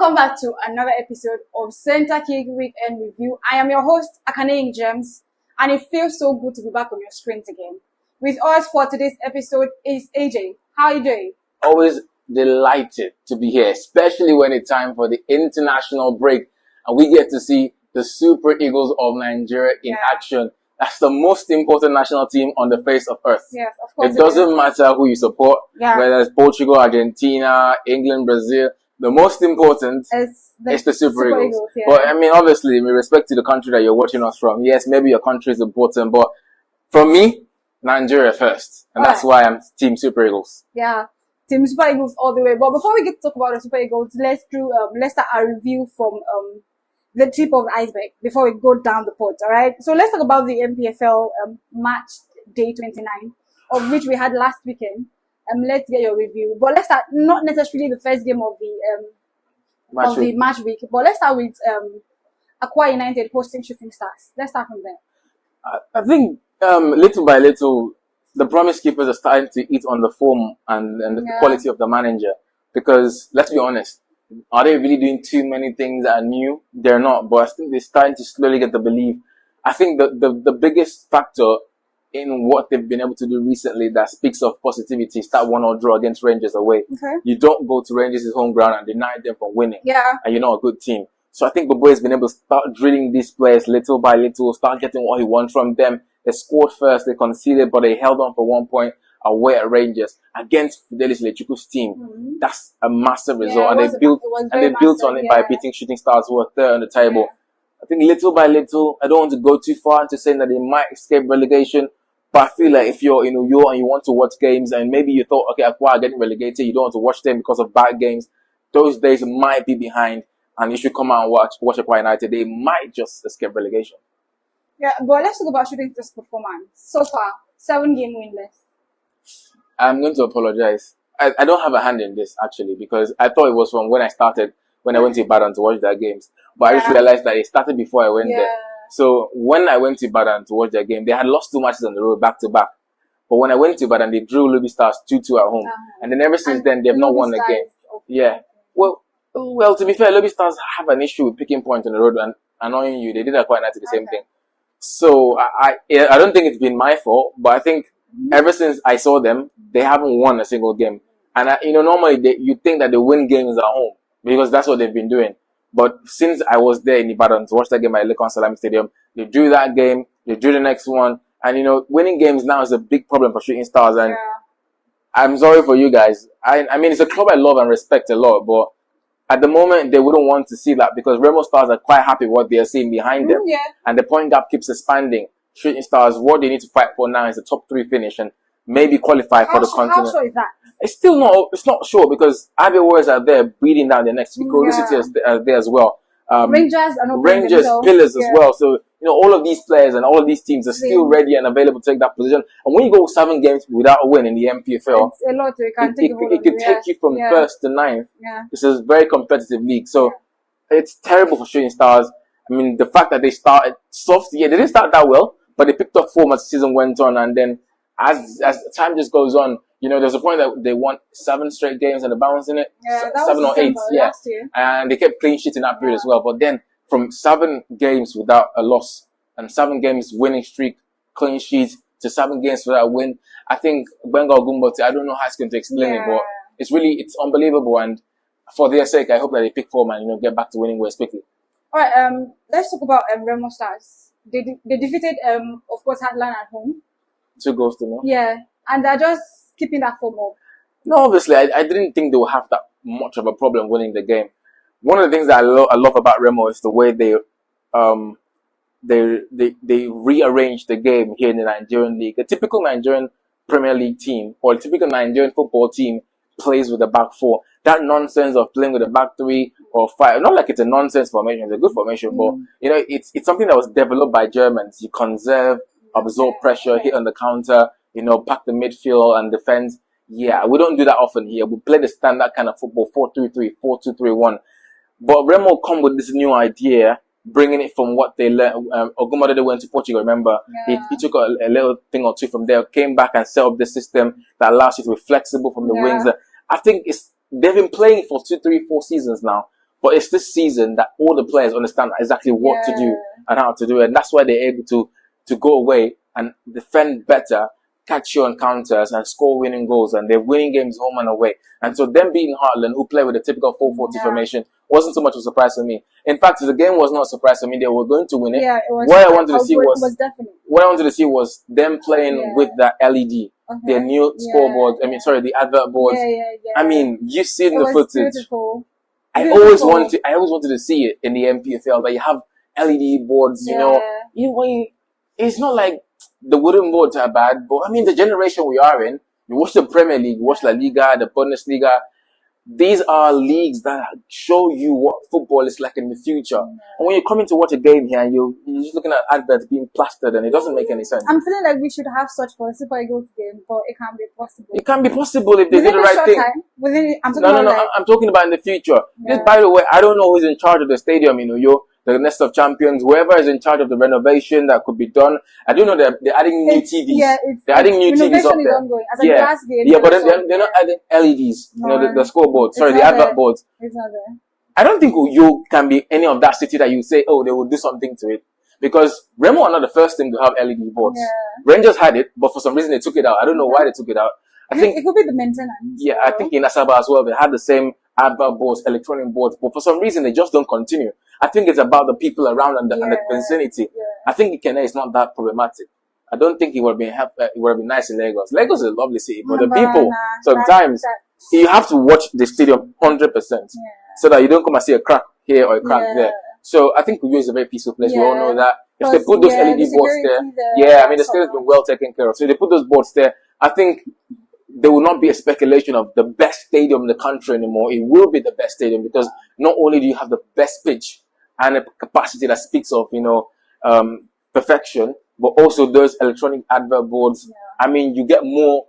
Welcome back to another episode of CenterKick Weekend Review. I am your host, Akane James, and it feels so good to be back on your screens again. With us for today's episode is AJ. How are you doing? Always delighted to be here, especially when it's time for the international break and we get to see the Super Eagles of Nigeria in action. That's the most important national team on the face of earth. Yes, of course. It doesn't matter who you support, whether it's Portugal, Argentina, England, Brazil. The most important is the Super Eagles. But I mean, obviously, with respect to the country that you're watching us from, yes, maybe your country is important, but for me, Nigeria first. And that's why I'm Team Super Eagles. Yeah, Team Super Eagles all the way. But before we get to talk about the Super Eagles, let's start a review from the tip of the iceberg before we go down the pot, alright? So let's talk about the NPFL match day 29, of which we had last weekend. Let's get your review. But let's start, not necessarily the first game of the match week, but let's start with Akwa United hosting Shooting Stars. Let's start from there. I think little by little, the promise keepers are starting to eat on the form and the quality of the manager. Because, let's be honest, are they really doing too many things that are new? They're not, but I think they're starting to slowly get the belief. I think the biggest factor in what they've been able to do recently that speaks of positivity is that 1-1 draw against Rangers away. Okay. You don't go to Rangers' home ground and deny them from winning. Yeah. And you're not a good team. So I think the boy has been able to start drilling these players little by little, start getting what he wants from them. They scored first, they conceded, but they held on for 1 point away at Rangers against Fidelis Lechuku's team. Mm-hmm. That's a massive result. And they built on it by beating Shooting Stars, who are third on the table. Yeah. I think little by little, I don't want to go too far into saying that they might escape relegation. But I feel like if you're in Uyo and you want to watch games and maybe you thought, okay, Akwa are getting relegated, you don't want to watch them because of bad games, those days might be behind and you should come out and watch Akwa United. They might just escape relegation. Yeah, but let's talk about Shooting Stars' performance. So far, 7-game winless. I'm going to apologize. I don't have a hand in this, actually, because I thought it was from when I went to Ibadan to watch their games. But I just realized that it started before I went there. So when I went to Ibadan to watch their game, they had lost 2 matches on the road back to back. But when I went to Ibadan, they drew Lobby Stars 2-2 at home. And then ever since then, they've not won a game. Yeah. Well, to be fair, Lobby Stars have an issue with picking points on the road and annoying you. They did that quite nicely, the same thing. So I don't think it's been my fault, but I think ever since I saw them, they haven't won a single game. And normally you'd think that they win games at home because that's what they've been doing. But since I was there in Ibadan to watch that game at Lekon Salami Stadium, they drew that game, they drew the next one. And, winning games now is a big problem for Shooting Stars. And I'm sorry for you guys. I mean, it's a club I love and respect a lot. But at the moment, they wouldn't want to see that because Remo Stars are quite happy with what they are seeing behind them. Yeah. And the point gap keeps expanding. Shooting Stars, what they need to fight for now is a top 3 finish and maybe qualify for the continent. How sure is that? It's not sure because Abbey Warriors are there breathing down their necks. Because City is there as well. Rangers, Pillars as well. So, all of these players and all of these teams are still ready and available to take that position. And when you go 7 games without a win in the NPFL, it's a lot. It could take you from 1st to 9th. Yeah. This is a very competitive league. So, it's terrible for Shooting Stars. I mean, the fact that they started soft, they didn't start that well, but they picked up form as the season went on. And then as time just goes on, there's a point that they won 7 straight games and the balance in it. Yeah, 7 or 8, last year. And they kept clean sheet in that period as well. But then from 7 games without a loss and 7 games winning streak, clean sheet to 7 games without a win, I think Bengal Gumboti, I don't know how it's going to explain it, but it's unbelievable. And for their sake, I hope that they pick form and get back to winning ways quickly. All right, let's talk about Remo Stars. They defeated, of course, Heartland at home. 2 goals to 0. Yeah, and they're just keeping that form up. No, obviously, I didn't think they would have that much of a problem winning the game. One of the things that I love about Remo is the way they rearrange the game here in the Nigerian league. A typical Nigerian Premier League team or a typical Nigerian football team plays with a back 4. That nonsense of playing with a back 3 or 5, not like it's a nonsense formation, it's a good formation, but it's something that was developed by Germans. You conserve, absorb pressure, hit on the counter, pack the midfield and defense. Yeah, we don't do that often here. We play the standard kind of football, 4-3-3, 4-2-3-1. But Remo come with this new idea, bringing it from what they learned. Ogumade went to Portugal, remember? Yeah. He took a little thing or two from there, came back and set up the system that allows you to be flexible from the wings. I think they've been playing for 2, 3, 4 seasons now. But it's this season that all the players understand exactly what to do and how to do it. And that's why they're able to go away and defend better, catch you on counters and score winning goals. And they're winning games home and away. And so them beating Heartland, who play with a typical 4-4-2 formation, wasn't so much of a surprise for me. In fact, the game was not a surprise for me. They were going to win it. Yeah, it was. What I wanted to see what I wanted to see was them playing with that LED. Their new scoreboard. I mean, sorry, the advert boards. I mean, you've seen the footage. Beautiful. I always wanted to see it in the NPFL, that you have LED boards, it's not like the wooden boards are bad, but I mean, the generation we are in, you watch the Premier League, you watch La Liga, the Bundesliga, these are leagues that show you what football is like in the future. And when you come in to watch a game here, and you're just looking at adverts being plastered, and it doesn't make any sense. I'm feeling like we should have such for the Super Eagles game, but it can't be possible. It can't be possible if they do the right thing. I'm talking about in the future. Just by the way, I don't know who's in charge of the stadium in Uyo, the Nest of Champions, whoever is in charge of the renovation that could be done. I do know they're adding new TVs. They're adding new TVs up there. But they're not adding LEDs. The scoreboard. Sorry, the advert boards. It's not there. I don't think Uyo can be any of that city that you say, oh, they will do something to it. Because Remo are not the first thing to have LED boards. Rangers had it, but for some reason they took it out. I don't know why they took it out. I think it could be the maintenance. Yeah, I think in Asaba as well, they had the same advert boards, electronic boards, but for some reason they just don't continue. I think it's about the people around and the vicinity. I think Ikene is not that problematic. I don't think it would have been nice in Lagos. Lagos is a lovely city, but the people, sometimes you have to watch the stadium 100%, so that you don't come and see a crack here or a crack there. So I think Uyo is a very peaceful place. We all know that. If they put those LED boards there, I mean, the stadium has been well taken care of. So if they put those boards there, I think there will not be a speculation of the best stadium in the country anymore. It will be the best stadium, because not only do you have the best pitch and a capacity that speaks of, perfection, but also those electronic advert boards. I mean, you get more,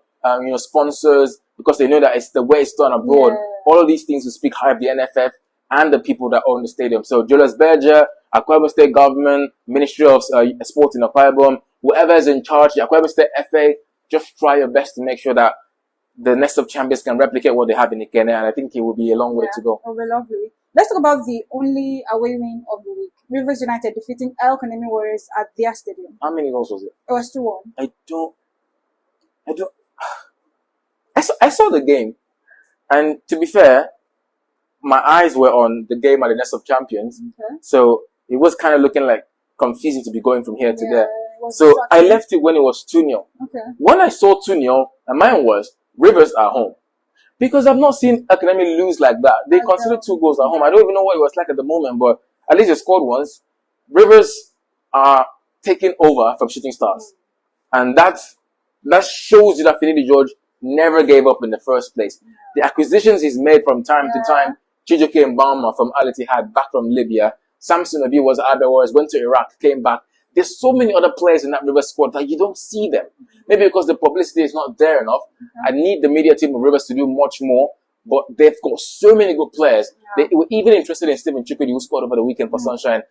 sponsors, because they know that it's the way it's done abroad. All of these things will speak high of the NFF and the people that own the stadium. So Julius Berger, Akwa Ibom State Government, Ministry of Sport in Akwa Ibom, whoever is in charge, the Akwa Ibom State FA, just try your best to make sure that the Nest of Champions can replicate what they have in Ikene, and I think it will be a long way to go. It will be lovely. Let's talk about the only away win of the week. Rivers United defeating El Kanemi Warriors at their stadium. How many goals was it? It was 2-1. I saw the game, and to be fair, my eyes were on the game at the Nest of Champions, so it was kind of looking like confusing to be going from here to there. So I left it when it was 2-0. When I saw 2-0, and mine was Rivers at home. Because I've not seen Academy lose like that. They considered 2 goals at home. I don't even know what it was like at the moment, but at least they scored once. Rivers are taking over from Shooting Stars. And that shows you that Finidi George never gave up in the first place. The acquisitions he's made from time to time, Chijoke Mbama from Al Ittihad, back from Libya, Samson Obi was at Abia Warriors, went to Iraq, came back. There's so many other players in that Rivers squad that you don't see them. Maybe because the publicity is not there enough. I need the media team of Rivers to do much more, but they've got so many good players. They were even interested in Stephen Chukwudi, who scored over the weekend for Sunshine.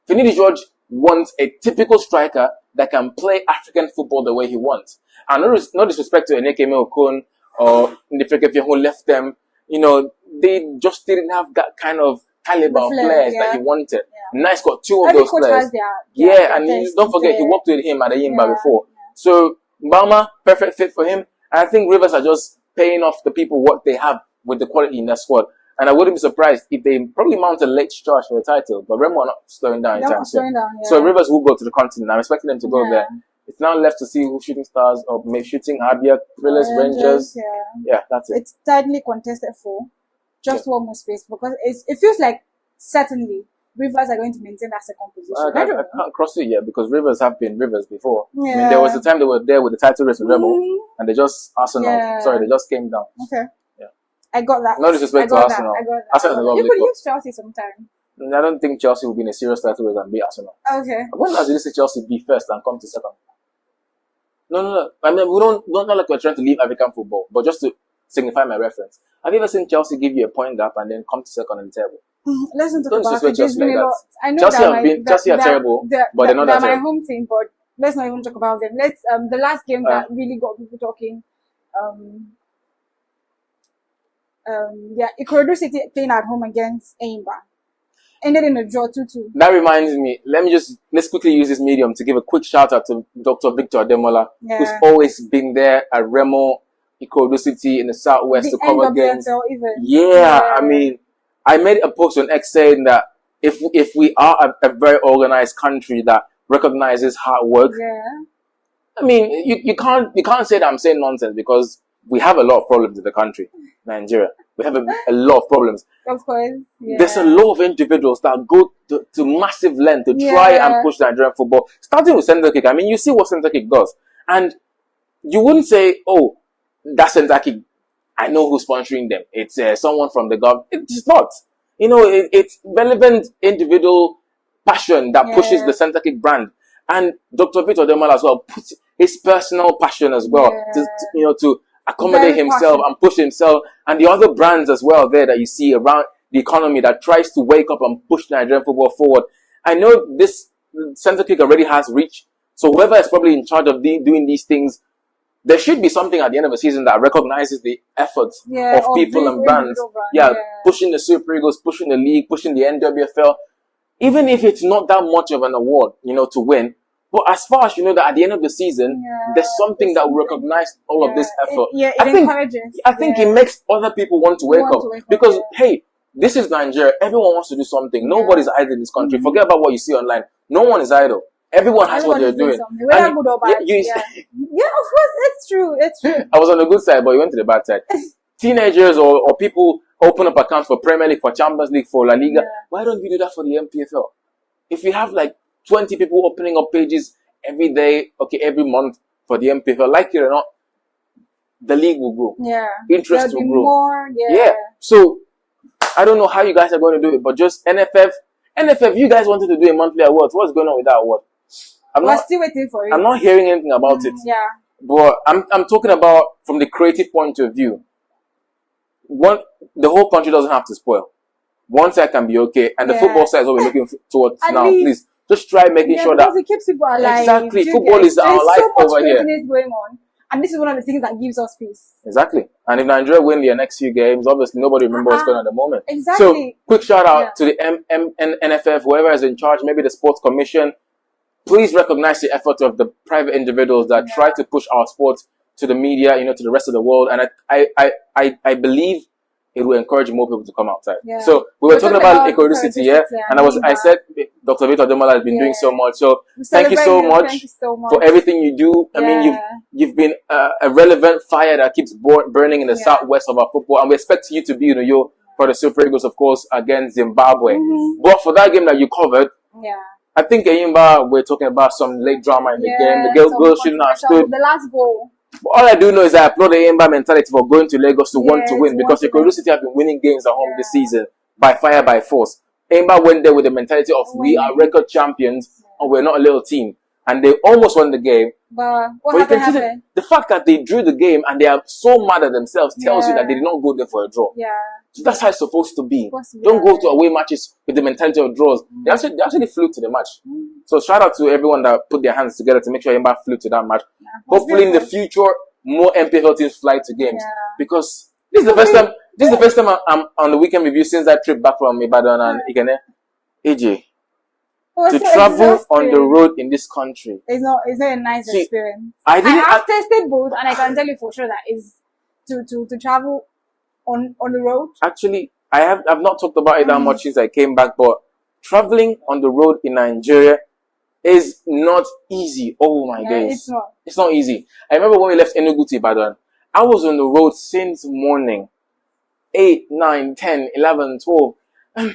Finidi George wants a typical striker that can play African football the way he wants. And no disrespect to Eneke Okun or Ndifreke who left them. They just didn't have that kind of caliber of players that he wanted. Nice got 2 of those players. And don't forget, he worked with him at Ayimba before. So, Mbama, perfect fit for him. And I think Rivers are just paying off the people what they have with the quality in their squad. And I wouldn't be surprised if they probably mount a late charge for the title. But Remo are not slowing down anytime soon. So Rivers will go to the continent. I'm expecting them to go there. It's now left to see who Shooting Stars or maybe Shooting Abia, Thrillers, Rangers. That's it. It's tightly contested for just one more space, because it feels like certainly Rivers are going to maintain that second position. I can't cross it yet, because Rivers have been Rivers before. I mean, there was a time they were there with the title race with Rebel, and they just they just came down. I got that. No disrespect to Arsenal. Arsenal is a lovely club. You could use Chelsea sometime. I don't think Chelsea will be in a serious title race and beat Arsenal. When does you see Chelsea be first and come to second? No. I mean, we don't like we're trying to leave African football, but just to signify my reference. Have you ever seen Chelsea give you a point gap and then come to second on the table? Let's not talk about it. Chelsea like that. I know Chelsea are terrible, but they're not that terrible. My home team, but let's not even talk about them. Let's the last game that really got people talking. Ikorodu City playing at home against Eimba. Ended in a draw 2-2. That reminds me, let's quickly use this medium to give a quick shout out to Dr. Victor Ademola, who's always been there at Remo, Ikorodu City in the southwest to cover games. Even. Yeah, I mean, I made a post on X saying that if we are a very organized country that recognizes hard work, I mean, you can't say that I'm saying nonsense, because we have a lot of problems in the country, Nigeria. We have a lot of problems. Of course. Yeah. There's a lot of individuals that go to massive length to try and push Nigerian football, starting with CenterKick. I mean, you see what CenterKick does. And you wouldn't say, oh, that's CenterKick, I know who's sponsoring them. It's someone from the government. It's not. You know, it's relevant individual passion that pushes the CenterKick brand. And Dr. Victor Demal as well puts his personal passion as well to accommodate himself and push himself, and the other brands as well there that you see around the economy that tries to wake up and push Nigerian football forward. I know this CenterKick already has reach, so whoever is probably in charge of doing these things, there should be something at the end of the season that recognizes the efforts of people and brands. Pushing the Super Eagles, pushing the league, pushing the NWFL, even if it's not that much of an award, to win. But as far as you know that at the end of the season, there's something that will recognize all of this effort. I think it makes other people want to wake up. Because, hey, this is Nigeria. Everyone wants to do something. Nobody's idle in this country. Forget about what you see online. No one is idle. Everyone has what they're doing. Whether good or bad. Of course, it's true. It's true. I was on the good side, but you went to the bad side. Teenagers or people open up accounts for Premier League, for Champions League, for La Liga. Why don't you do that for the NPFL? If you have 20 people opening up pages every day, every month for the NPFL, like it or not, the league will grow. Interest will grow. More, So, I don't know how you guys are going to do it, but just NFF, you guys wanted to do a monthly award. What's going on with that award? We're still waiting for it. I'm not hearing anything about it. But I'm talking about from the creative point of view. The whole country doesn't have to spoil. One side can be okay, and the football side is what we're looking towards now. Please, just try making sure that it keeps people alive. Exactly, football is our life over here. Going on, and this is one of the things that gives us peace. Exactly, and if Nigeria win their next few games, obviously nobody remembers what's going on at the moment. Exactly. So, quick shout out to the NFF, whoever is in charge, maybe the Sports Commission. Please recognize the effort of the private individuals that try to push our sports to the media, to the rest of the world, and I believe it will encourage more people to come outside. So we were talking about Ikorodu City, and I said Dr. Victor Ademola has been doing so much. So thank you so much for everything you do. I mean, you've been a relevant fire that keeps burning in the southwest of our football, and we expect you to be for the Super Eagles, of course, against Zimbabwe. But for that game that you covered, I think Eimba, we're talking about some late drama in the game. The girls shouldn't have stood. The last goal. But all I do know is I applaud the Eimba mentality for going to Lagos to want to win, because Ikorodu City have been winning games at home this season by fire, by force. Eimba went there with the mentality of we are record champions and we're not a little team. And they almost won the game. But what happened? The fact that they drew the game and they are so mad at themselves tells you that they did not go there for a draw. So that's how it's supposed to be. Don't go to away matches with the mentality of draws. They actually flew to the match. So shout out to everyone that put their hands together to make sure Eimba flew to that match. Hopefully in the future, more NPFL teams fly to games. Because this is the first time. This is the first time I'm on the weekend review since that trip back from Ibadan and Ikene. AJ. To travel on the road in this country. It's not a nice experience. I have tasted both, and I can tell you for sure that is to travel on the road. Actually, I've not talked about it that much since I came back, but traveling on the road in Nigeria is not easy. Oh my days. It's not easy. I remember when we left Enugu to Ibadan, I was on the road since morning. 8, 9, 10, 11, 12. I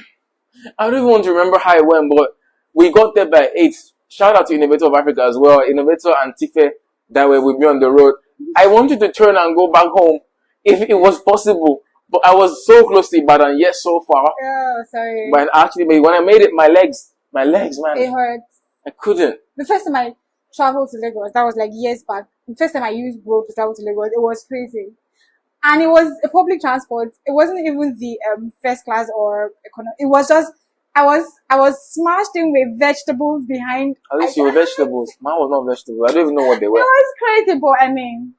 don't even want to remember how it went, but we got there by 8. Shout out to Innovator of Africa as well. Innovator and Tife that were with me on the road. I wanted to turn and go back home if it was possible. But I was so close to Ibadan, yet so far. Oh, sorry. But actually, when I made it, my legs, man. It hurts. I couldn't. The first time I traveled to Lagos, that was years back. The first time I used road to travel to Lagos, it was crazy. And it was a public transport. It wasn't even the first class or economy. It was just, I was smashed in with vegetables behind. At least you were vegetables. Mine was not vegetables. I don't even know what they were. It was crazy, but I mean,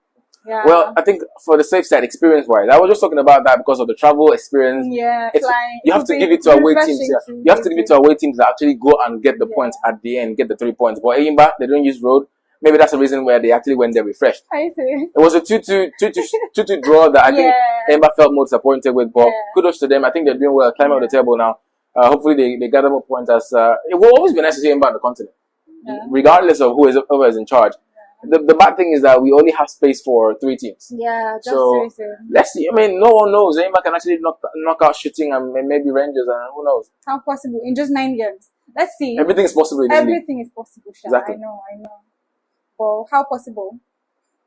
Yeah. Well, I think for the safe side, experience-wise, I was just talking about that because of the travel experience. Yeah, flying. You have to give it to away teams. Yeah. You have to give it to away teams that actually go and get the points at the end, get the 3 points. But Eyimba, they don't use road. Maybe that's the reason where they actually went there refreshed. I see. It was a 2-2 draw that I think Eyimba felt more disappointed with. But kudos to them. I think they're doing well, climbing up the table now. Hopefully they gather more points. As it will always be nice to see Eyimba on the continent, regardless of who is in charge. The bad thing is that we only have space for 3 teams. Yeah, just so let's see. I mean, no one knows. Eyimba can actually knock out Shooting and maybe Rangers, and who knows? How possible in just 9 games? Let's see. Everything is possible. Everything is possible. Sha. Exactly. I know. Well, how possible?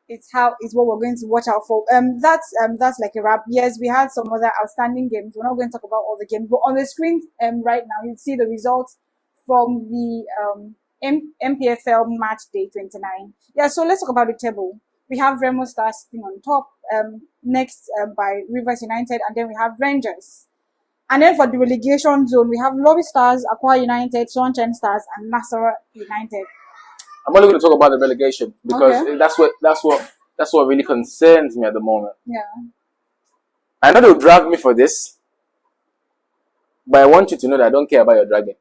It's what we're going to watch out for. That's like a wrap. Yes, we had some other outstanding games. We're not going to talk about all the games, but on the screen right now you see the results from the NPFL match day 29. Yeah, so let's talk about the table. We have Remo Stars sitting on top, next by Rivers United, and then we have Rangers. And then for the relegation zone, we have Lobby Stars, Aqua United, Sunshine Stars, and Nasarawa United. I'm only going to talk about the relegation because that's what really concerns me at the moment. Yeah. I know they'll drag me for this, but I want you to know that I don't care about your dragging.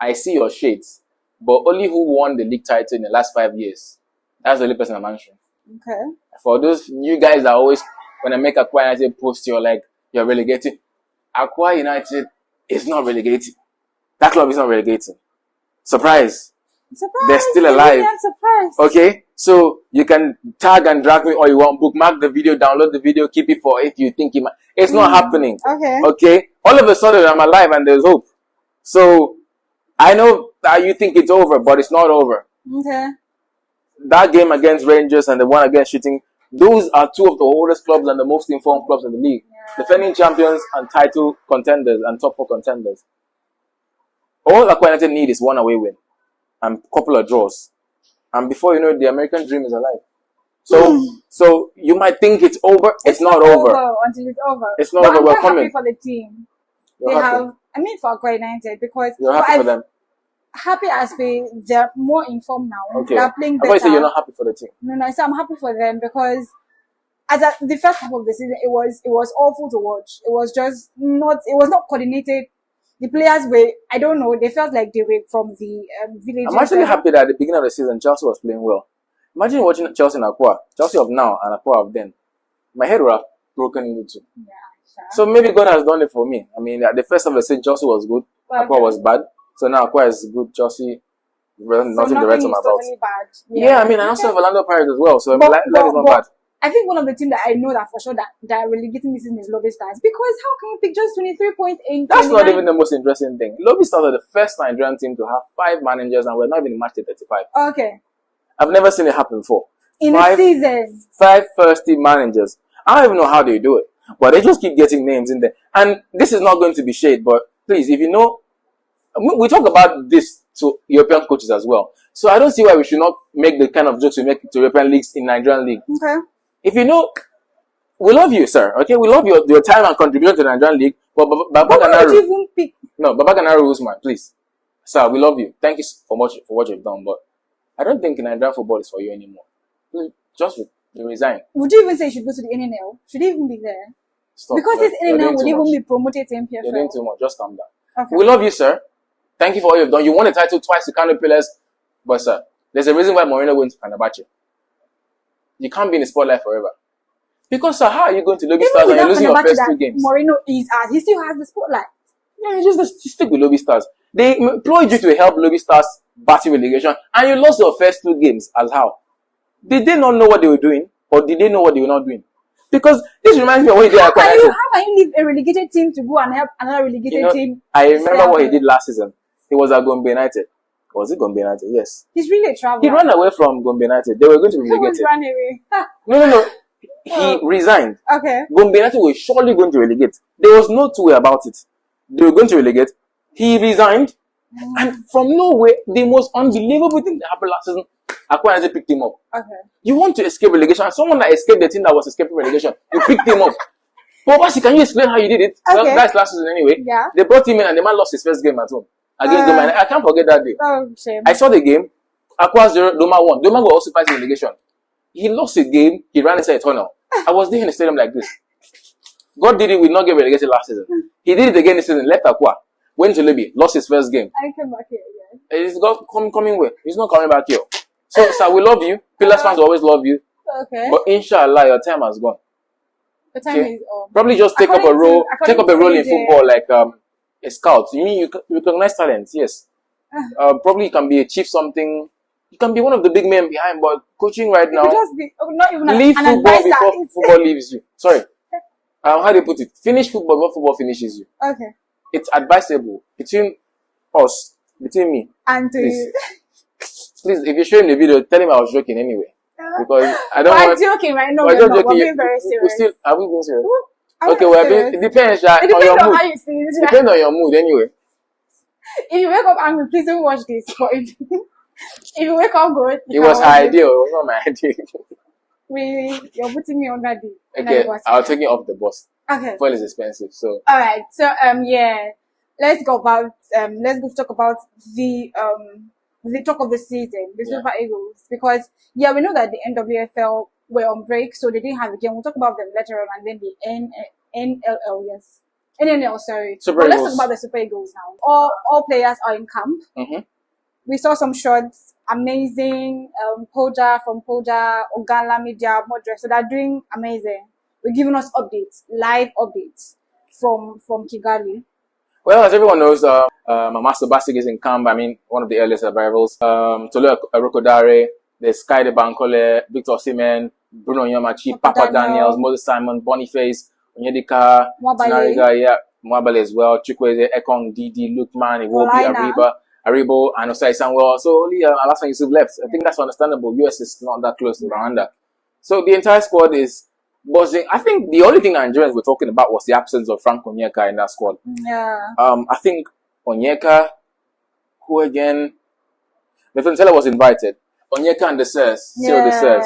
I see your shades, but only who won the league title in the last 5 years. That's the only person I'm answering. Okay. For those new guys that always, when I make Aqua United post, you're like, you're relegating. Aqua United is not relegating. That club is not relegating. Surprise. They're still alive. Okay, so you can tag and drag me all you want, bookmark the video, download the video, keep it for if you think it might. It's not happening. Okay, all of a sudden I'm alive and there's hope. So I know that you think it's over, but it's not over. Okay. That game against Rangers and the one against Shooting, those are 2 of the oldest clubs and the most informed clubs in the league. Defending champions and title contenders and top 4 contenders. All Aqua United need is 1 away win and a couple of draws. And before you know it, the American dream is alive. So you might think it's over. It's not over. Until it's over. It's not over. I'm happy for the team. For Aqua United because you're happy for them. Happy as they're more informed now. Okay. They're playing better. I thought you said you're not happy for the team. No. So I'm happy for them because the first half of the season, it was awful to watch. It was just not coordinated. The players were, I don't know, they felt like they were from the village. I'm actually happy that at the beginning of the season, Chelsea was playing well. Imagine watching Chelsea and Aqua. Chelsea of now and Aqua of then. My head would have broken into 2. Yeah, sure. So maybe God has done it for me. I mean, at the first half of the season, Chelsea was good. Aqua was bad. So now Aqua is good. Chelsea, nothing to write about. Totally bad. Yeah, I mean, I also have Orlando Pirates as well. So life is not bad. I think one of the teams that I know that for sure that relegating this season is Lobby Stars. Because how can you pick just 23 points in 29? That's not even the most interesting thing. Lobby Stars are the first Nigerian team to have 5 managers and we're not even in match day 35. Okay. I've never seen it happen before. In a season. 5 first-team managers. I don't even know how they do it. But they just keep getting names in there. And this is not going to be shade, but please, if you know, we talk about this to European coaches as well. So I don't see why we should not make the kind of jokes we make to European leagues in Nigerian league. Okay. If you know, we love you, sir. Okay, we love your time and contribution to the Nigerian league. But Babaganaru Usman, please, sir, we love you. Thank you for what you've done. But I don't think Nigerian football is for you anymore. Just resign. Would you even say you should go to the NNL? Should he even be there? Stop. Because this NNL would even be promoted to NPFL. You're doing too much. Just calm down. Okay. We love you, sir. Thank you for all you've done. You won a title twice to Kano Pillars. But sir, there's a reason why Mourinho went to Fenerbahce. You can't be in the spotlight forever. Because sir, how are you going to Lobby Stars and you're losing your first 2 games? Mourinho is as he still has the spotlight. Yeah, you just stick with Lobby Stars. They employed you to help Lobby Stars battle relegation, and you lost your first 2 games. As how? Did they not know what they were doing, or did they know what they were not doing? Because this reminds me of what he did. How can you leave a relegated team to go and help another relegated team? I remember what he did last season. He was at Gombe United. Was it Gombe United? Yes. He's really a traveler. He ran away from Gombe United. They were going to be relegated. He ran away. No. He resigned. Okay. Gombe United were surely going to relegate. There was no two way about it. They were going to relegate. He resigned. And from nowhere, the most unbelievable thing that happened last season, Aqua United picked him up. Okay. You want to escape relegation. And someone that escaped the team that was escaping relegation, you picked him up. But Basi, can you explain how you did it? Okay. Well, that's last season anyway. Yeah. They brought him in and the man lost his first game at home. Against Doma. I can't forget that day. Oh, shame. I saw the game. Aqua 0, Doma 1. Doma will also fight relegation. He lost a game. He ran inside a tunnel. I was there in the stadium like this. God did it. We not get relegated last season. He did it again this season. Left Aqua. Went to Libya. Lost his first game. I came back here again. He's got coming way. He's not coming back here. So, sir, we love you. Pillars fans always love you. Okay. But inshallah, your time has gone. The time is probably just take up a role. Take up a role in AJ. football like a scout. You mean you recognize talent? Yes. Probably you can be a chief something. You can be one of the big men behind, but coaching right now. Just be, not even leave an football advisor. before football leaves you. Sorry. How do you put it? Finish football before football finishes you. Okay. It's advisable between us, between me. And please, if you show him the video, tell him I was joking anyway. Because I don't want. I'm joking right now. We're being very serious. Are we being serious? Okay, it depends. On your mood. How you see it. It depends on your mood anyway. If you wake up angry, please don't watch this. But if you wake up good, it was her idea. It was not my idea. Really, you're putting me under the. Okay, I'll take you off the bus. Okay. Fuel is expensive, so. All right. So yeah, let's go talk about the talk of the season, the Super Eagles, because we know that the NWFL were on break, so they didn't have a game. We'll talk about them later on, and then the NLL, yes, NNL, sorry. But let's talk about the Super Eagles now. All players are in camp. Mm-hmm. We saw some shots, amazing. Poja, Ogala Media, Modre, so they're doing amazing. They're giving us live updates from Kigali. Well, as everyone knows, Master Basig is in camp. I mean, one of the earliest arrivals. Tolu Arokodare, there's Sky de Bankole, Victor Osimhen, Bruno Nyamachi, Papa Daniels, Moses Simon, Boniface, Onyedika, Tinariga, Mwabale as well, Chukwueze, Ekong, Didi, Lukman, Iwobi, Aribo, and Osai Samuel. So only Alassane Yusuf left. I think that's understandable. US is not that close to Rwanda. So the entire squad is buzzing. I think the only thing Nigerians were talking about was the absence of Frank Onyeka in that squad. Yeah. I think Onyeka, who again? The Teller was invited. Onyeka and Cyril Desers.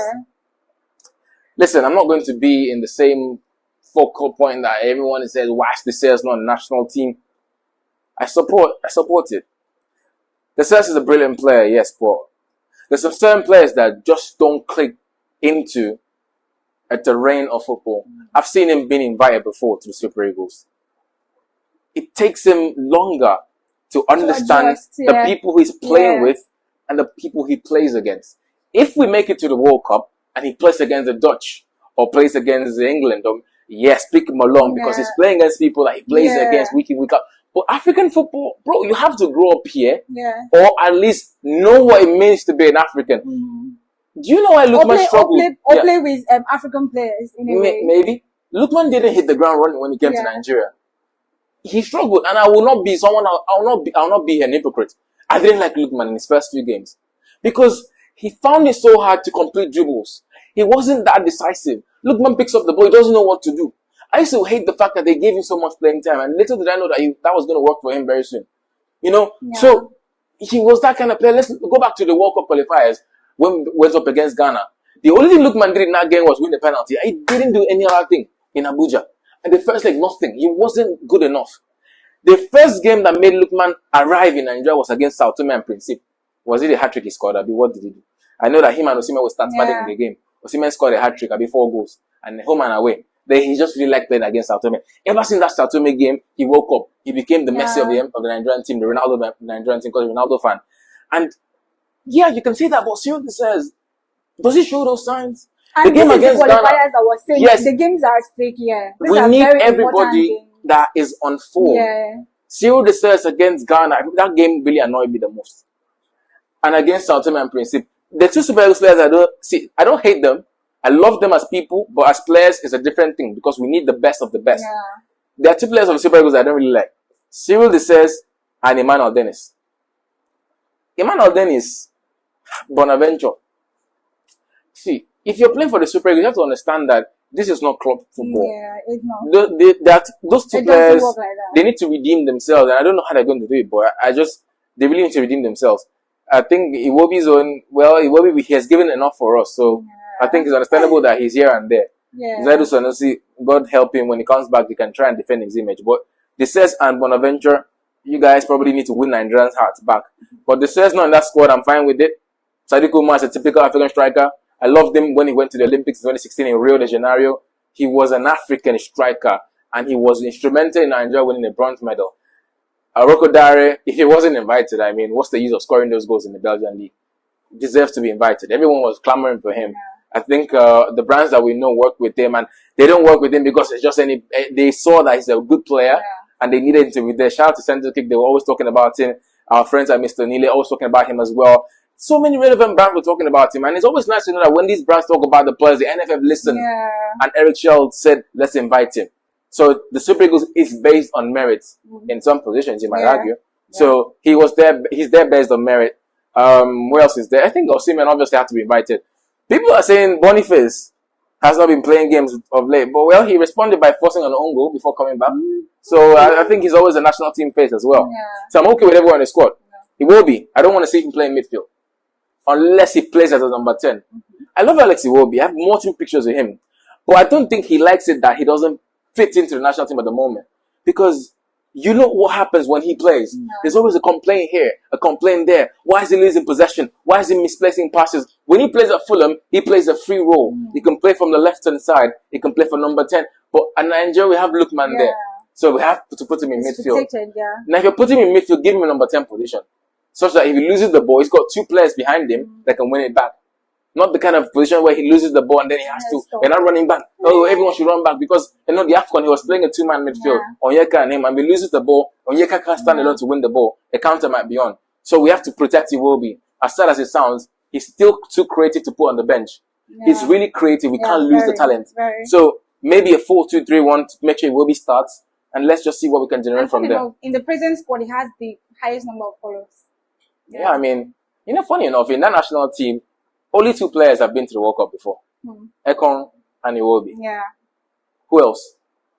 Listen, I'm not going to be in the same focal point that everyone says, why is Desers not a national team? I support it. Desers is a brilliant player, yes, but there's some certain players that just don't click into a terrain of football. I've seen him being invited before to the Super Eagles. It takes him longer to understand the people he's playing with and the people he plays against. If we make it to the World Cup and he plays against the Dutch or plays against England, pick him along because he's playing against people that he plays against week in, week out. But African football, bro, you have to grow up here or at least know what it means to be an African. Mm-hmm. Do you know why Lukman struggled? Or play with African players in a way. Maybe. Lukman didn't hit the ground running when he came to Nigeria. He struggled, and I will not be someone. I will not be an hypocrite. I didn't like Lukman in his first few games because he found it so hard to complete dribbles. He wasn't that decisive. Lukman picks up the ball, he doesn't know what to do. I used to hate the fact that they gave him so much playing time, and little did I know that that was going to work for him very soon. So he was that kind of player. Let's go back to the World Cup qualifiers when we went up against Ghana. The only thing Lukman did in that game was win the penalty. He didn't do any other thing in Abuja. And the first leg, nothing. He wasn't good enough. The first game that made Lukman arrive in Nigeria was against Sao Tome and Principe. Was it a hat-trick he scored? What did he do? I know that him and Osimhen will start fighting in the game. Osimhen scored a hat-trick, 4 goals, and home and away. Then he just really liked playing against Sao Tome. Ever since that Sao Tome game, he woke up. He became the Messi of the Nigerian team, the Ronaldo of the Nigerian team, because he's a Ronaldo fan. And you can see that, but Cyril says, does he show those signs? And the game against Ghana, that was saying, the games are at stake here. We need everybody that is on form. Cyril says against Ghana, that game really annoyed me the most. And against Sao Tome and Principe, the two Super Eagles players I don't hate them. I love them as people, but as players, it's a different thing because we need the best of the best. There are two players of the Super Eagles I don't really like. Cyril Desers and Emmanuel Dennis. Emmanuel Dennis, Bonaventure. See, if you're playing for the Super Eagles, you have to understand that this is not club football. Yeah, it's not. Those two players, they need to redeem themselves, and I don't know how they're going to do it, but they really need to redeem themselves. I think Iwobi's Iwobi, he has given enough for us, so I think it's understandable that he's here and there. Zaidu Sanusi, God help him, when he comes back, he can try and defend his image. But Desers and Bonaventure, you guys probably need to win Nigerians' hearts back. But Desers not in that squad, I'm fine with it. Sadiq Umar is a typical African striker. I loved him when he went to the Olympics in 2016 in Rio de Janeiro. He was an African striker, and he was instrumental in Nigeria winning a bronze medal. Rocco Dare, if he wasn't invited, I mean, what's the use of scoring those goals in the Belgian league? He deserves to be invited. Everyone was clamoring for him. I think the brands that we know work with him, and they don't work with him because it's just they saw that he's a good player, and they needed him to be there. Shout out to CenterKick, they were always talking about him. Our friends at Mr. Neely always talking about him as well. So many relevant brands were talking about him, and it's always nice to know that when these brands talk about the players, the NFF listened, and Eric Schell said, let's invite him. So the Super Eagles is based on merit in some positions, you might argue. So he was there, he's there based on merit. Who else is there? I think Osimhen obviously had to be invited. People are saying Boniface has not been playing games of late, but well, he responded by forcing an own goal before coming back. So I think he's always a national team face as well. So I'm okay with everyone in the squad. He will be. I don't want to see him play in midfield unless he plays as a number 10. I love Alex Iwobi. I have multiple pictures of him, but I don't think he likes it that he doesn't fit into the national team at the moment, because you know what happens when he plays. There's always a complaint here, a complaint there. Why is he losing possession? Why is he misplacing passes? When he plays at Fulham, he plays a free role. He can play from the left-hand side. He can play for number 10. But at Nigeria, we have Lookman there. So we have to put him in midfield. Now, if you put him in midfield, give him a number 10 position, such that if he loses the ball, he's got two players behind him that can win it back. Not the kind of position where he loses the ball and then he has to, they're not running back. Oh, everyone should run back, because, you know, the AFCON, he was playing a two-man midfield. Onyeka and him, and he loses the ball. Onyeka can't stand alone to win the ball. A counter might be on. So we have to protect Iwobi. As sad as it sounds, he's still too creative to put on the bench. He's really creative. We can't lose the talent. So maybe a 4-2-3-1 to make sure Iwobi starts, and let's just see what we can generate from there. In the present squad, he has the highest number of follows. Yeah, I mean, you know, funny enough, in that national team, only two players have been to the World Cup before. Ekong and Iwobi. Who else?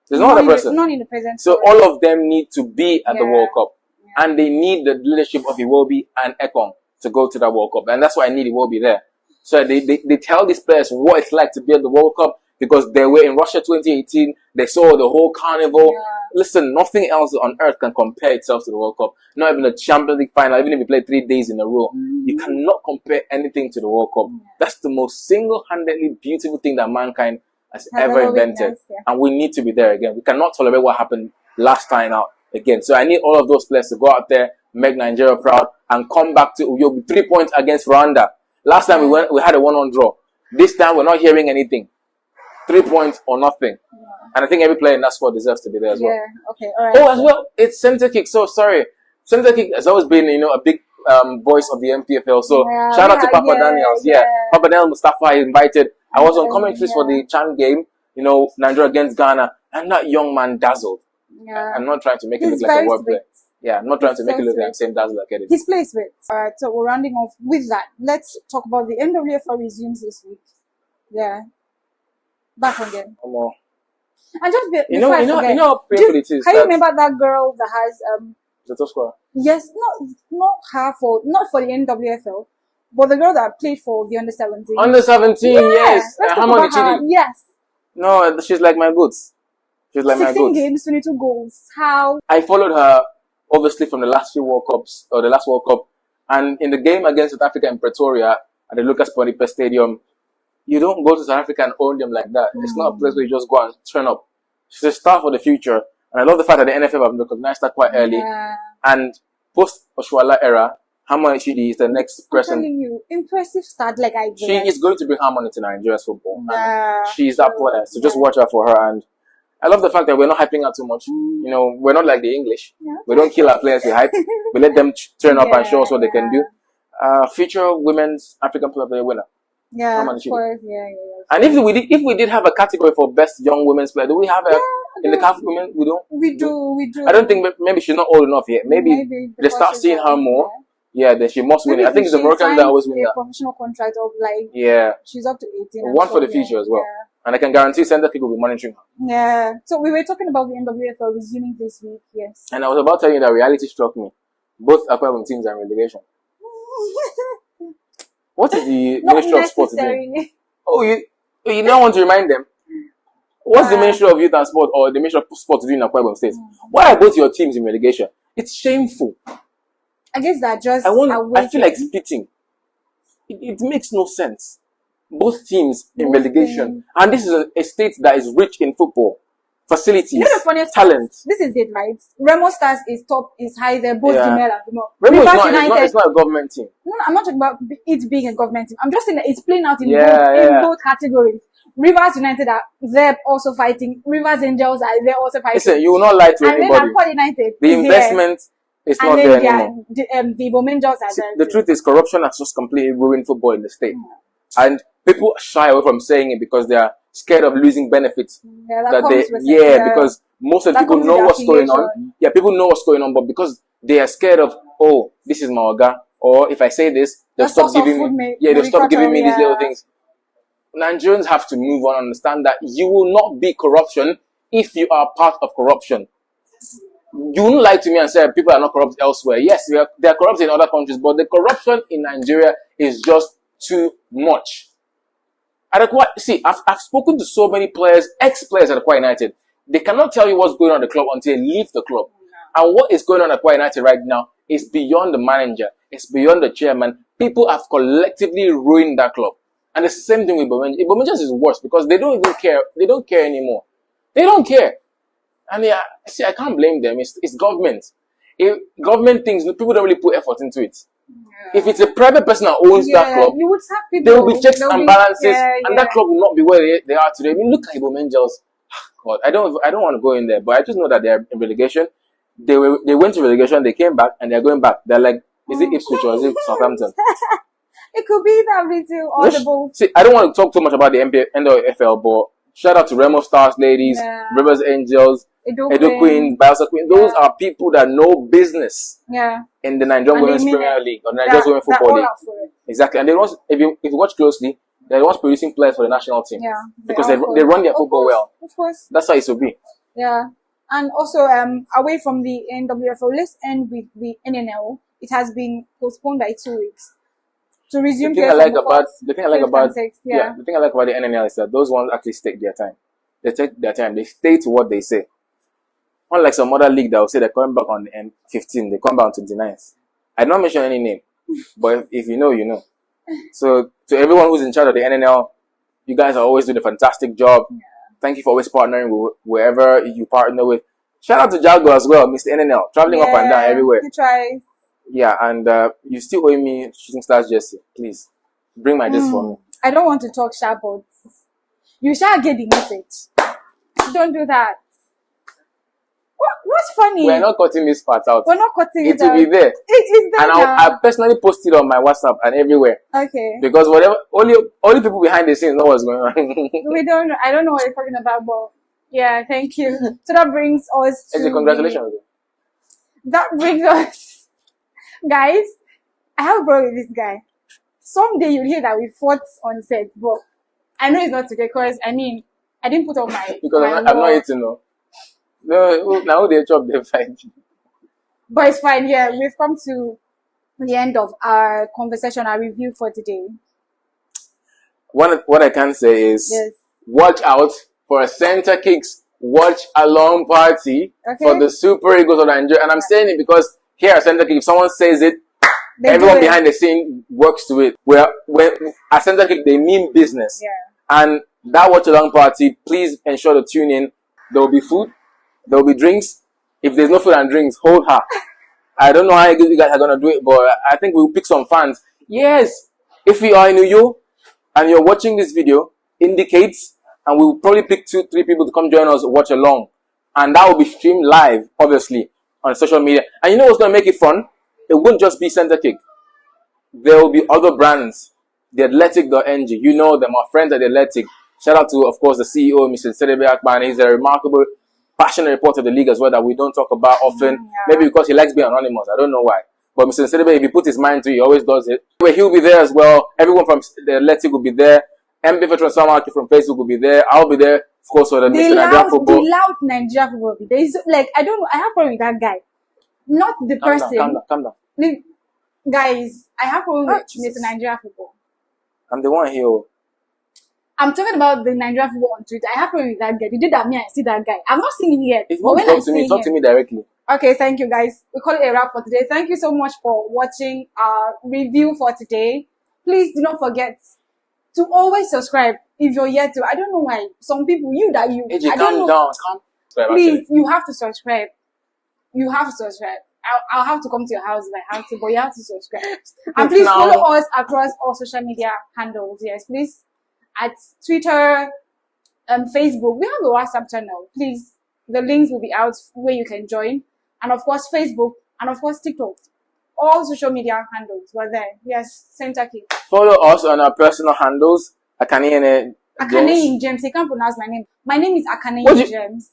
There's no other person. Not in the present. So all of them need to be at the World Cup. And they need the leadership of Iwobi and Ekong to go to that World Cup. And that's why I need Iwobi there. So they tell these players what it's like to be at the World Cup, because they were in Russia 2018. They saw the whole carnival. Listen, nothing else on earth can compare itself to the World Cup. Not even the Champions League final, even if you play 3 days in a row. You cannot compare anything to the World Cup. That's the most single-handedly beautiful thing that mankind has ever invented. And we need to be there again. We cannot tolerate what happened last time out again. So I need all of those players to go out there, make Nigeria proud, and come back to Uyobi. 3 points against Rwanda. Last time we had a 1-1 draw. This time we're not hearing anything. 3 points or nothing. And I think every player in that squad deserves to be there as well. Okay, all right. Oh, as well, it's CenterKick. So sorry. CenterKick has always been, you know, a big voice of the NPFL. So shout out to Papa Daniels. Papa Daniel Mustafa invited. I was on commentaries for the Chan game, you know, Nigeria against Ghana, and that young man dazzled. I'm not trying to make it look like a wordplay. I'm not trying to make it look like the same dazzle like it is. His place with. Alright, so we're rounding off with that. Let's talk about the NWFL resumes this week. Back again. And just you know how painful it is. Can you remember that girl that has the top scorer? Yes, not for the NWFL, but the girl that played for the under-17. Under-17, yes. Harmony Chidi. Yes. No, she's like my goods. She's like my goods. 16 games, 22 goals. How? I followed her obviously from the last few World Cups, or the last World Cup, and in the game against South Africa in Pretoria at the Lucas Ponipe Stadium, you don't go to South Africa and own them like that. It's not a place where you just go and turn up. She's a star for the future. And I love the fact that the NFF have recognized her quite early. And post-Oshuala era, Harmony Chidi is the next person. I'm telling you, impressive start like I did. She is going to bring harmony to Nigeria's football. She's that player. So just watch out for her. And I love the fact that we're not hyping her too much. You know, we're not like the English. We don't kill our players with hype. We let them turn up and show us what they can do. Future Women's African Player of the Year winner. Of course, And if we did have a category for best young women's player, do we have a in the CAF women? We don't. We do. I don't think maybe she's not old enough yet. Maybe they start seeing her more. Then she must win it. I think it's the American that always win that. Professional contract of like she's up to 18. One for the future as well. And I can guarantee CenterKick will be monitoring her. So we were talking about the NWFL resuming this week. Yes. And I was about to tell you that reality struck me. Both Akwa Ibom teams are in relegation. What is the Ministry of Sport doing? Oh, you don't want to remind them? What's the Ministry of Youth and Sport or the Ministry of Sport doing in Akwa Ibom State? Why are both your teams in relegation? It's shameful. I guess that just... I feel like spitting. It makes no sense. both teams in relegation. And this is a state that is rich in football. Facilities, you know the funniest talent. This is it, right? Remo Stars is top, is high there, both the male and female. Remo is it's not a government team. No, I'm not talking about it being a government team. I'm just saying that it's playing out in both categories. Rivers United are there also fighting. Rivers Angels are there also fighting. Listen, you will not lie to anybody. And then United the investment is not there anymore. The Igbo Angels are there. The truth is, corruption has just completely ruined football in the state. And people shy away from saying it because they are scared of losing benefits. Because most of the people know what's going on. Yeah, people know what's going on, but because they are scared of, oh, this is my Oga, or if I say this, they'll stop giving me. They'll stop giving me these little things. Nigerians have to move on and understand that you will not be corruption if you are part of corruption. You wouldn't lie to me and say people are not corrupt elsewhere. Yes, they are corrupt in other countries, but the corruption in Nigeria is just too much. See, I've spoken to so many players, ex-players at Akwa United. They cannot tell you what's going on at the club until they leave the club. And what is going on at Akwa United right now is beyond the manager. It's beyond the chairman. People have collectively ruined that club. And it's the same thing with Igbo. Igbo is worse because they don't even care. They don't care anymore. They don't care. And see, I can't blame them. It's government. If government things, people don't really put effort into it. Yeah. If it's a private person that owns that club, you would have people, there will be checks and balances, and that club will not be where they are today. I mean, look at Igbo Angels. God, I don't want to go in there, but I just know that they're in relegation. They went to relegation, they came back, and they're going back. They're like, is it Ipswich or is it Southampton? It could be that little audible. See, I don't want to talk too much about the NWFL, but shout out to Remo Stars ladies, Rivers Angels, Edo Queen, Bielsa Queen. Those are people that know business in the Nigerian Women's Premier League or Nigerian Women's Football League. Exactly. And if you watch closely, they're the ones producing players for the national team. Yeah. Because they run their football well. Of course. That's how it should be. Yeah. And also, away from the NWFL, let's end with the NNL. It has been postponed by 2 weeks. To resume the thing I like about the thing I like about the NNL is that those ones actually take their time. They take their time. They stay to what they say. Unlike some other league that will say they're coming back on the 15th, they come back on 29th. I don't mention any name, but if you know, you know. So to everyone who's in charge of the NNL, you guys are always doing a fantastic job. Yeah. Thank you for always partnering with wherever you partner with. Shout out to Jago as well, Mr. NNL, traveling up and down everywhere. He tries. Yeah, and you still owe me Shooting Stars jersey. Please bring my jersey for me. I don't want to talk sharp, but you shall get the message. Don't do that. What's funny? We're not cutting this part out. We're not cutting it out. It will be there. It is there. And I'll personally post it on my WhatsApp and everywhere. Okay. Because only people behind the scenes know what's going on. We don't know. I don't know what you're talking about, but yeah, thank you. So that brings us to congratulations. That brings us, guys. I have a problem with this guy. Someday you'll hear that we fought on set, but I know it's not today because I didn't put on my. Because I'm not eating, no. No, now they chop the fight. But it's fine. Yeah, we've come to the end of our conversation, our review for today. What I can say is, watch out for a CenterKick's watch along party for the Super Eagles of Nigeria. And I'm saying it because here at CenterKick, if someone says it, everyone behind the scene works to it. When at CenterKick, they mean business. Yeah. And that watch along party, please ensure to tune in. There will be food. There will be drinks. If there's no food and drinks, hold her. I don't know how you guys are going to do it, but I think we'll pick some fans. Yes. If you are in Uyo and you're watching this video, indicates, and we'll probably pick 2-3 people to come join us, watch along. And that will be streamed live, obviously, on social media. And you know what's going to make it fun? It won't just be CenterKick. There will be other brands. The Athletic.ng. You know them, our friends at The Athletic. Shout out to, of course, the CEO, Mr. Sedebe Akpan. He's a remarkable, passionate reporter of the league as well that we don't talk about often. Yeah. Maybe because he likes being anonymous. I don't know why. But Mr. Sedebe, if he puts his mind to it, he always does it. He'll be there as well. Everyone from The Athletic will be there. NPFL Transfer Market from Facebook will be there. I'll be there, of course, for the Mr. Nigeria Football. The loud Nigeria Football will be there. It's like, I don't know. I have a problem with that guy. Not the person. Calm down. Guys, I have a problem with Mr. Nigeria Football. I'm the one here. I'm talking about the Nigeria Football on Twitter. I have a problem with that guy. They did that me, I see that guy. I've not seen him yet. If you want to talk to me directly. Okay, thank you guys. We call it a wrap for today. Thank you so much for watching our review for today. Please do not forget to always subscribe if you're yet to. I don't know why some people, AJ, I don't calm know. down. Calm. Please, you have to subscribe. You have to subscribe. I'll have to come to your house if I have to, but you have to subscribe. And please follow us across all social media handles. Yes, please. At Twitter, Facebook. We have a WhatsApp channel. Please, the links will be out where you can join. And of course, Facebook. And of course, TikTok. All social media handles were there. Yes, CenterKick. Follow us on our personal handles. Akane James. He can't pronounce my name. My name is Akane James.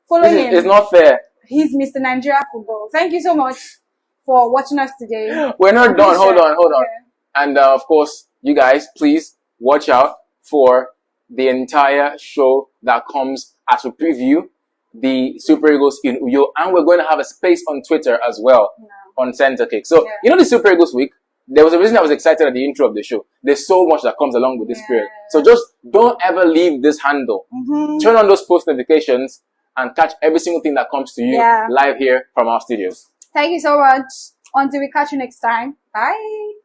Follow him. It's not fair. He's Mr. Nigeria Football. Thank you so much for watching us today. We're not done. Hold on. And of course, you guys, please watch out for the entire show that comes as we preview the Super Eagles in Uyo. And we're going to have a space on Twitter as well on CenterKick. So, you know the Super Eagles week? There was a reason I was excited at the intro of the show. There's so much that comes along with this period. So just don't ever leave this handle. Turn on those post notifications and catch every single thing that comes to you live here from our studios. Thank you so much. Until we catch you next time. Bye.